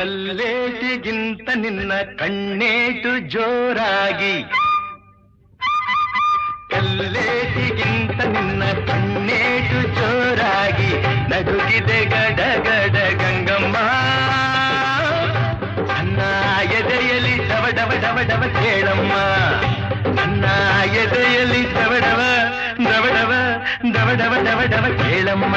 ಕಲ್ಲೇಟಿಗಿಂತ ನಿನ್ನ ಕಣ್ಣೇಟು ಜೋರಾಗಿ, ಕಲ್ಲೇಟಿಗಿಂತ ನಿನ್ನ ಕಣ್ಣೇಟು ಜೋರಾಗಿ ನಡುಗಿದೆ ಗಡಗಡ ಗಂಗಮ್ಮ. ನನ್ನ ಎದೆಯಲ್ಲಿ ಡವ ಡವ ಡವ ಡವ ಕೇಳಮ್ಮ, ನನ್ನ ಎದೆಯಲ್ಲಿ ಡವ ಡವ ಡವ ಡವ ಡವ ಡವ ಡವ ಡವ ಕೇಳಮ್ಮ.